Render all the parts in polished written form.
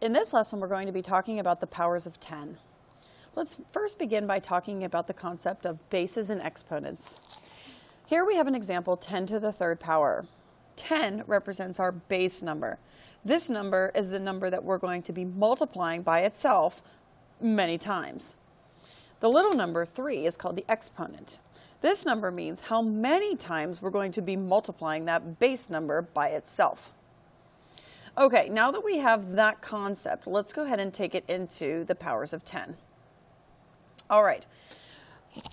In this lesson, we're going to be talking about the powers of 10. Let's first begin by talking about the concept of bases and exponents. Here we have an example, 10 to the third power. 10 represents our base number. This number is the number that we're going to be multiplying by itself many times. The little number 3 is called the exponent. This number means how many times we're going to be multiplying that base number by itself. Okay, now that we have that concept, let's go ahead and take it into the powers of 10. All right,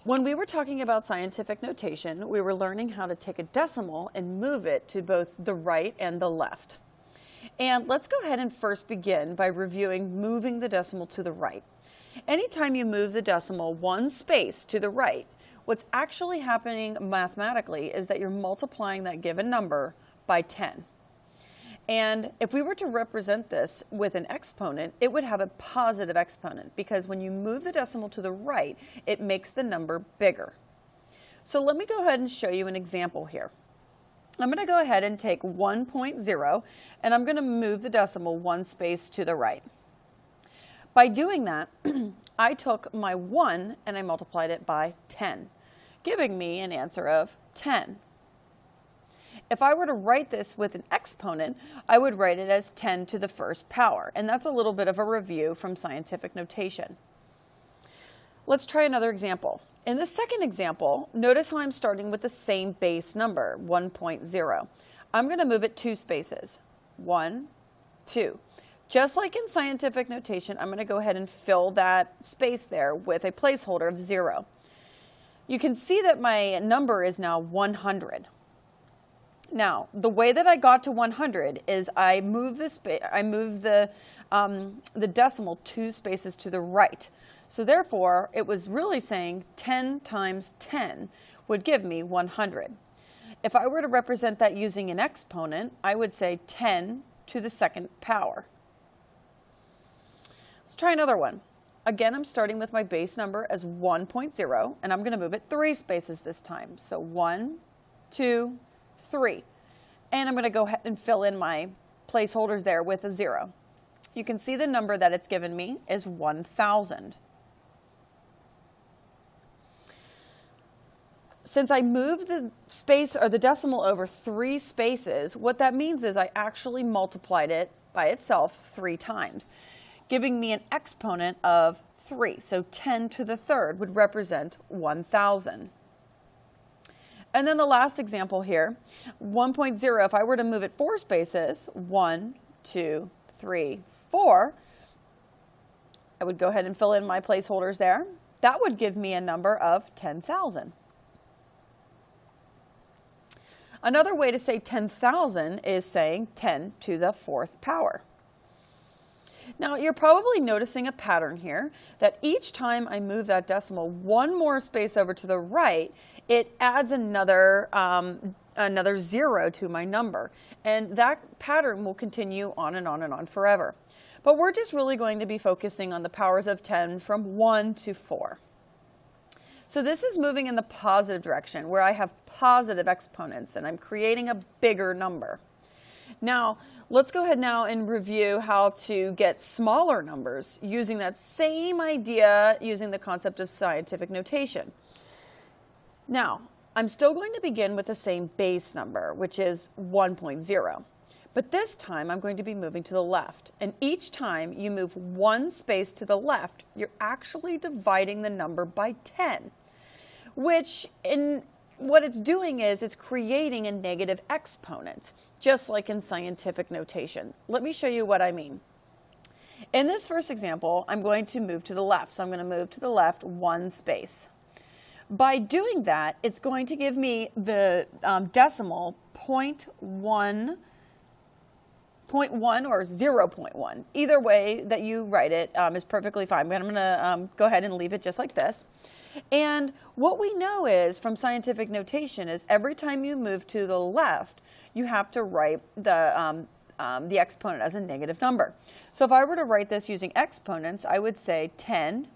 when we were talking about scientific notation, we were learning how to take a decimal and move it to both the right and the left. And let's go ahead and first begin by reviewing moving the decimal to the right. Anytime you move the decimal one space to the right, what's actually happening mathematically is that you're multiplying that given number by 10. And if we were to represent this with an exponent, it would have a positive exponent because when you move the decimal to the right, it makes the number bigger. So let me go ahead and show you an example here. I'm going to go ahead and take 1.0 and I'm going to move the decimal one space to the right. By doing that, I took my 1 and I multiplied it by 10, giving me an answer of 10. If I were to write this with an exponent, I would write it as 10 to the first power, and that's a little bit of a review from scientific notation. Let's try another example. In the second example, notice how I'm starting with the same base number, 1.0. I'm going to move it 2 spaces, 1, 2. Just like in scientific notation, I'm going to go ahead and fill that space there with a placeholder of 0. You can see that my number is now 100. Now, the way that I got to 100 is I moved the decimal 2 spaces to the right. So therefore, it was really saying 10 times 10 would give me 100. If I were to represent that using an exponent, I would say 10 to the second power. Let's try another one. Again, I'm starting with my base number as 1.0, and I'm going to move it 3 spaces this time. So 1, 2, 3. And I'm going to go ahead and fill in my placeholders there with a 0. You can see the number that it's given me is 1,000. Since I moved the space or the decimal over 3 spaces, what that means is I actually multiplied it by itself 3 times, giving me an exponent of 3. So 10 to the third would represent 1,000. And then the last example here, 1.0, if I were to move it 4 spaces, 1, 2, 3, 4, I would go ahead and fill in my placeholders there. That would give me a number of 10,000. Another way to say 10,000 is saying 10 to the 4th power. Now, you're probably noticing a pattern here that each time I move that decimal one more space over to the right, it adds another 0 to my number. And that pattern will continue on and on and on forever. But we're just really going to be focusing on the powers of 10 from 1 to 4. So this is moving in the positive direction where I have positive exponents and I'm creating a bigger number. Now, let's go ahead now and review how to get smaller numbers using that same idea using the concept of scientific notation. Now, I'm still going to begin with the same base number, which is 1.0. But this time, I'm going to be moving to the left. And each time you move 1 space to the left, you're actually dividing the number by 10, which what it's doing is it's creating a negative exponent, just like in scientific notation. Let me show you what I mean. In this first example, I'm going to move to the left. So I'm going to move to the left 1 space. By doing that, it's going to give me the decimal 0.1 or 0.1. Either way that you write it is perfectly fine. But I'm going to go ahead and leave it just like this. And what we know is from scientific notation is every time you move to the left, you have to write the exponent as a negative number. So if I were to write this using exponents, I would say 10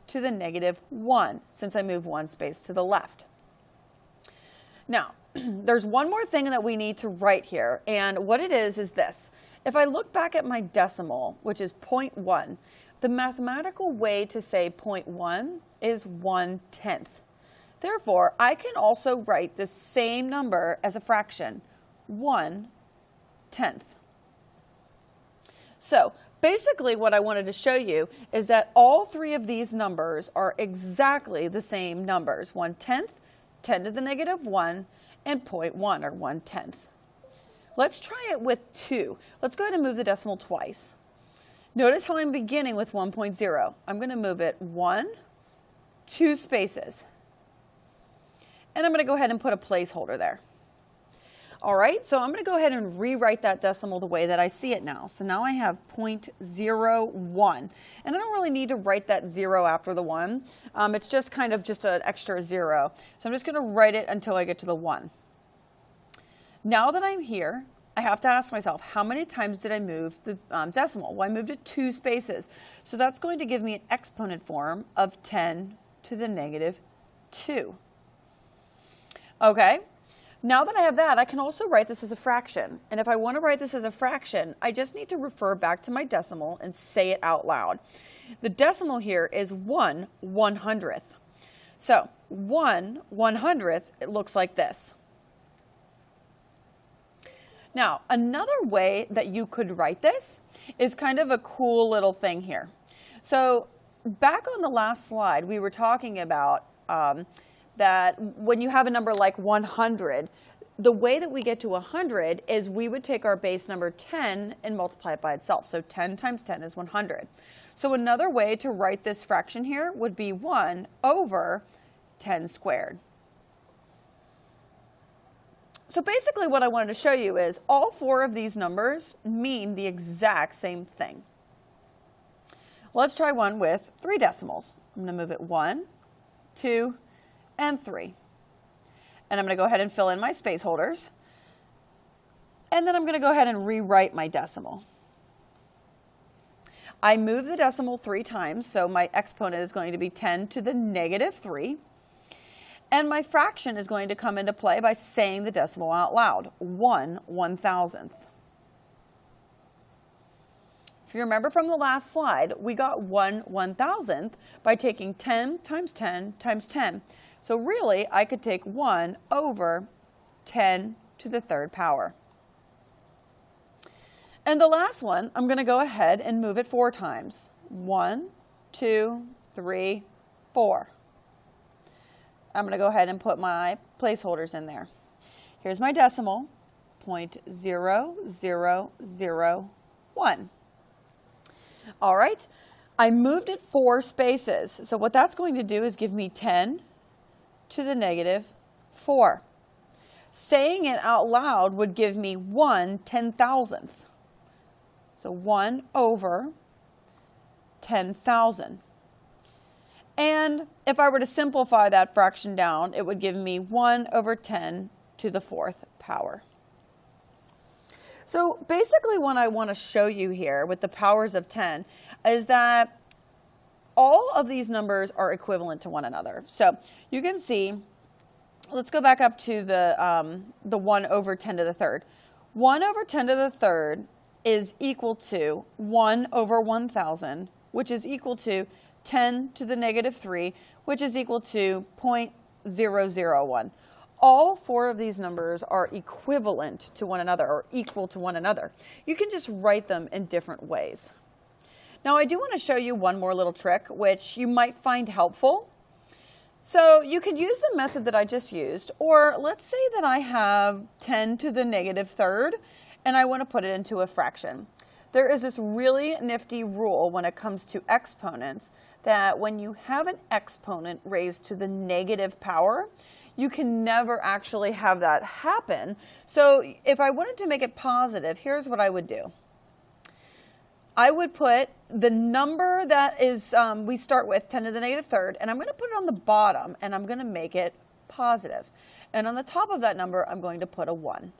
to the negative 1, since I move 1 space to the left. Now, there's one more thing that we need to write here, and what it is this. If I look back at my decimal, which is 0.1, the mathematical way to say 0.1 is 1/10. Therefore, I can also write the same number as a fraction, 1/10. So basically what I wanted to show you is that all three of these numbers are exactly the same numbers, 1/10, 10 to the negative 1, and 0.1 or 1/10. Let's try it with 2. Let's go ahead and move the decimal twice. Notice how I'm beginning with 1.0. I'm going to move it 1, 2 spaces. And I'm going to go ahead and put a placeholder there. All right, so I'm going to go ahead and rewrite that decimal the way that I see it now. So now I have 0.01. And I don't really need to write that 0 after the 1. It's just kind of just an extra 0. So I'm just going to write it until I get to the 1. Now that I'm here, I have to ask myself, how many times did I move the decimal? Well, I moved it 2 spaces. So that's going to give me an exponent form of 10 to the negative 2. Okay, now that I have that, I can also write this as a fraction. And if I want to write this as a fraction, I just need to refer back to my decimal and say it out loud. The decimal here is 1/100th. So 1/100th, it looks like this. Now, another way that you could write this is kind of a cool little thing here. So back on the last slide, we were talking about that when you have a number like 100, the way that we get to 100 is we would take our base number 10 and multiply it by itself. So 10 times 10 is 100. So another way to write this fraction here would be 1 over 10 squared. So basically what I wanted to show you is all 4 of these numbers mean the exact same thing. Let's try one with 3 decimals. I'm going to move it 1, 2, and 3. And I'm going to go ahead and fill in my space holders. And then I'm going to go ahead and rewrite my decimal. I move the decimal 3 times, so my exponent is going to be 10 to the negative 3. And my fraction is going to come into play by saying the decimal out loud, 1/1000th. If you remember from the last slide, we got 1/1000th by taking 10 times 10 times 10. So really, I could take 1 over 10 to the 3rd power. And the last one, I'm going to go ahead and move it 4 times. 1, 2, 3, 4. I'm going to go ahead and put my placeholders in there. Here's my decimal, 0.0001. All right, I moved it 4 spaces. So what that's going to do is give me 10 to the negative 4. Saying it out loud would give me 1/10,000th. So 1 over 10,000. And if I were to simplify that fraction down, it would give me 1 over 10 to the 4th power. So basically what I want to show you here with the powers of 10 is that all of these numbers are equivalent to one another. So you can see, let's go back up to the 1 over 10 to the 3rd. 1 over 10 to the 3rd is equal to 1 over 1,000, which is equal to 10 to the negative 3, which is equal to 0.001. All 4 of these numbers are equivalent to one another or equal to one another. You can just write them in different ways. Now I do want to show you one more little trick which you might find helpful. So you could use the method that I just used, or let's say that I have 10 to the negative 3rd and I want to put it into a fraction. There is this really nifty rule when it comes to exponents that when you have an exponent raised to the negative power, you can never actually have that happen. So if I wanted to make it positive, here's what I would do. I would put the number that is, we start with 10 to the negative 3rd, and I'm going to put it on the bottom, and I'm going to make it positive. And on the top of that number, I'm going to put a 1.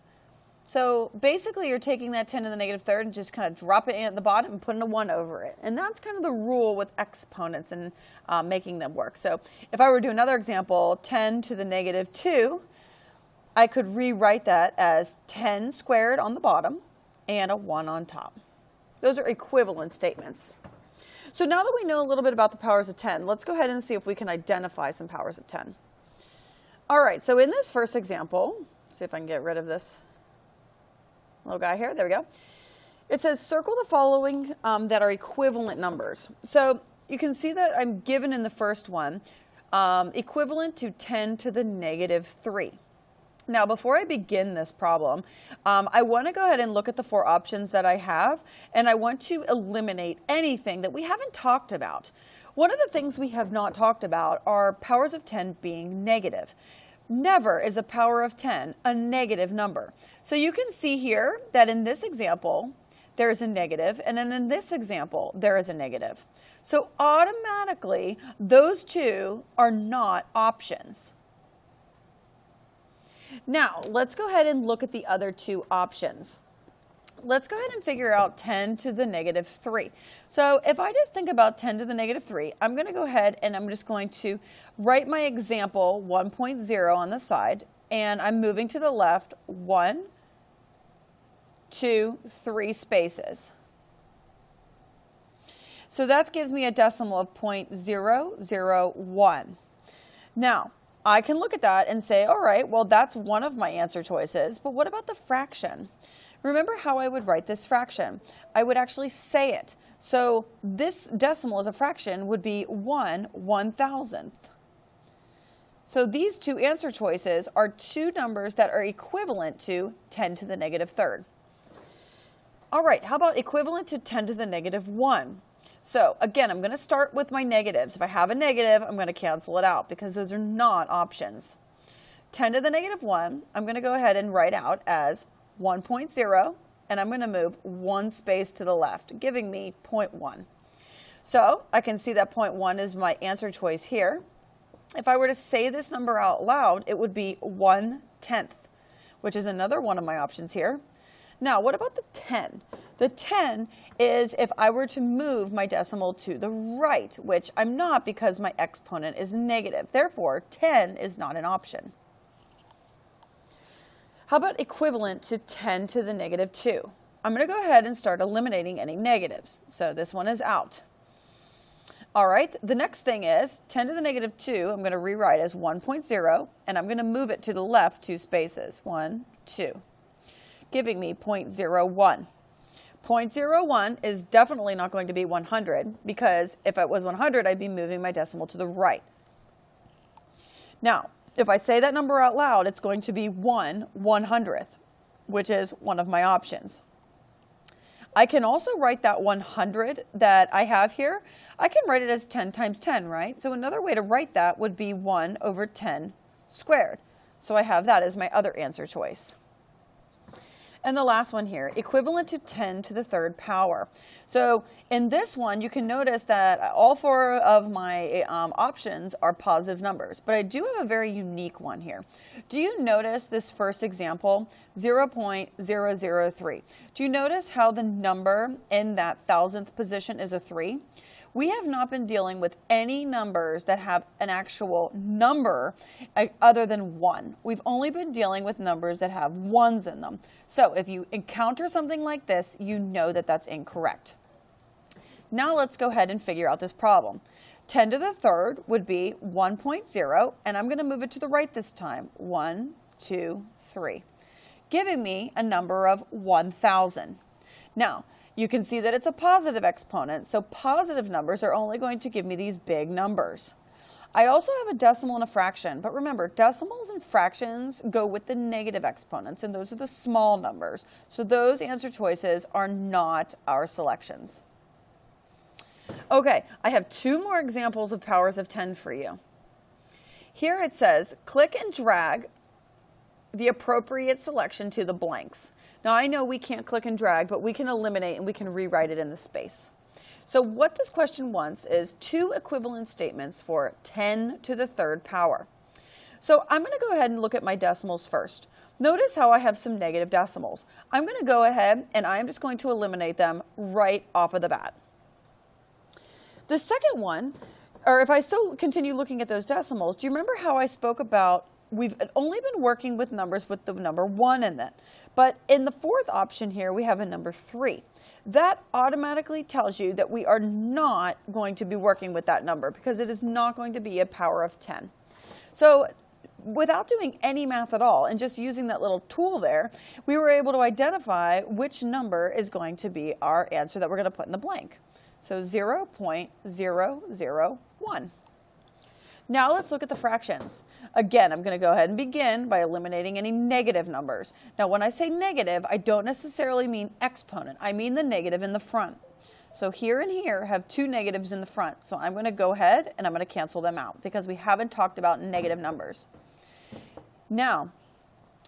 So basically, you're taking that 10 to the negative 3rd and just kind of drop it in at the bottom and putting a 1 over it. And that's kind of the rule with exponents and making them work. So if I were to do another example, 10 to the negative 2, I could rewrite that as 10 squared on the bottom and a 1 on top. Those are equivalent statements. So now that we know a little bit about the powers of 10, let's go ahead and see if we can identify some powers of 10. All right, so in this first example, see if I can get rid of this little guy here. There we go. It says circle the following that are equivalent numbers. So you can see that I'm given in the first one equivalent to 10 to the negative 3. Now, before I begin this problem, I want to go ahead and look at the 4 options that I have, and I want to eliminate anything that we haven't talked about. One of the things we have not talked about are powers of 10 being negative. Never is a power of 10 a negative number. So you can see here that in this example, there is a negative, and then in this example, there is a negative. So automatically, those two are not options. Now, let's go ahead and look at the other 2 options. Let's go ahead and figure out 10 to the negative 3. So if I just think about 10 to the negative 3, I'm going to go ahead and I'm just going to write my example 1.0 on the side, and I'm moving to the left 1, 2, 3 spaces. So that gives me a decimal of 0.001. Now, I can look at that and say, all right, well, that's one of my answer choices, but what about the fraction? Remember how I would write this fraction? I would actually say it. So this decimal as a fraction would be 1/1000th. So these 2 answer choices are 2 numbers that are equivalent to 10 to the negative 3rd. All right, how about equivalent to 10 to the negative 1? So again, I'm going to start with my negatives. If I have a negative, I'm going to cancel it out because those are not options. 10 to the negative 1, I'm going to go ahead and write out as 1.0, and I'm going to move 1 space to the left, giving me 0.1. So I can see that 0.1 is my answer choice here. If I were to say this number out loud, it would be 1/10, which is another one of my options here. Now, what about the 10? The 10 is if I were to move my decimal to the right, which I'm not because my exponent is negative. Therefore, 10 is not an option. How about equivalent to 10 to the negative 2? I'm going to go ahead and start eliminating any negatives. So this one is out. All right, the next thing is 10 to the negative 2, I'm going to rewrite as 1.0, and I'm going to move it to the left 2 spaces, 1, 2, giving me 0.01. 0.01 is definitely not going to be 100, because if it was 100, I'd be moving my decimal to the right. Now, if I say that number out loud, it's going to be 1/100th, which is one of my options. I can also write that 100 that I have here. I can write it as 10 times 10, right? So another way to write that would be 1/10 squared. So I have that as my other answer choice. And the last one here, equivalent to 10 to the 3rd power. So in this one, you can notice that all 4 of my options are positive numbers, but I do have a very unique one here. Do you notice this first example, 0.003? Do you notice how the number in that thousandth position is a 3? We have not been dealing with any numbers that have an actual number other than 1. We've only been dealing with numbers that have 1s in them. So if you encounter something like this, you know that that's incorrect. Now let's go ahead and figure out this problem. 10 to the 3rd would be 1.0, and I'm going to move it to the right this time. 1, 2, 3, giving me a number of 1,000. Now, you can see that it's a positive exponent, so positive numbers are only going to give me these big numbers. I also have a decimal and a fraction, but remember, decimals and fractions go with the negative exponents, and those are the small numbers. So those answer choices are not our selections. Okay, I have 2 more examples of powers of 10 for you. Here it says, click and drag the appropriate selection to the blanks. Now I know we can't click and drag, but we can eliminate and we can rewrite it in the space. So what this question wants is 2 equivalent statements for 10 to the 3rd power. So I'm going to go ahead and look at my decimals first. Notice how I have some negative decimals. I'm going to go ahead and I'm just going to eliminate them right off of the bat. The second one, or if I still continue looking at those decimals, do you remember how I spoke about we've only been working with numbers with the number 1 in it. But in the fourth option here, we have a number 3. That automatically tells you that we are not going to be working with that number because it is not going to be a power of 10. So without doing any math at all and just using that little tool there, we were able to identify which number is going to be our answer that we're going to put in the blank. So 0.001. Now let's look at the fractions. Again, I'm going to go ahead and begin by eliminating any negative numbers. Now when I say negative, I don't necessarily mean exponent. I mean the negative in the front. So here and here have 2 negatives in the front. So I'm going to go ahead and I'm going to cancel them out because we haven't talked about negative numbers. Now,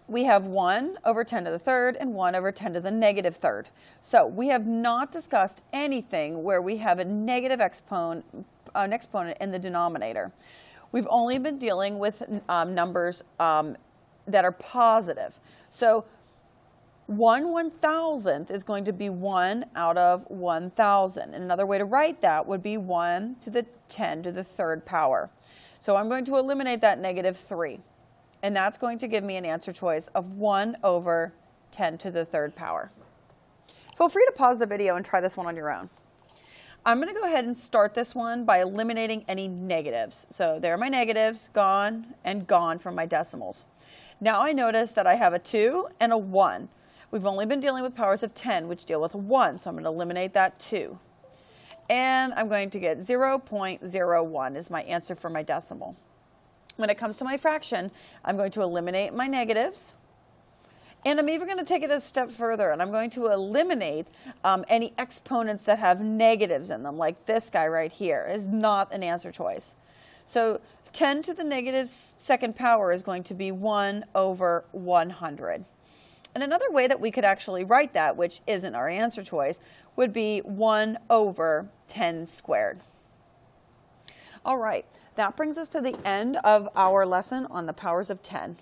we have 1 over 10 to the third and 1 over 10 to the negative third. So we have not discussed anything where we have a negative exponent in the denominator. We've only been dealing with numbers that are positive. So 1/1000th is going to be 1 out of 1,000. And another way to write that would be 1 to the 10 to the third power. So I'm going to eliminate that negative 3. And that's going to give me an answer choice of 1 over 10 to the third power. Feel free to pause the video and try this one on your own. I'm going to go ahead and start this one by eliminating any negatives. So there are my negatives, gone and gone from my decimals. Now I notice that I have a 2 and a 1. We've only been dealing with powers of 10, which deal with a 1, so I'm going to eliminate that 2. And I'm going to get 0.01 is my answer for my decimal. When it comes to my fraction, I'm going to eliminate my negatives. And I'm even going to take it a step further, and I'm going to eliminate any exponents that have negatives in them, like this guy right here is not an answer choice. So 10 to the negative second power is going to be 1 over 100. And another way that we could actually write that, which isn't our answer choice, would be 1 over 10 squared. All right, that brings us to the end of our lesson on the powers of 10.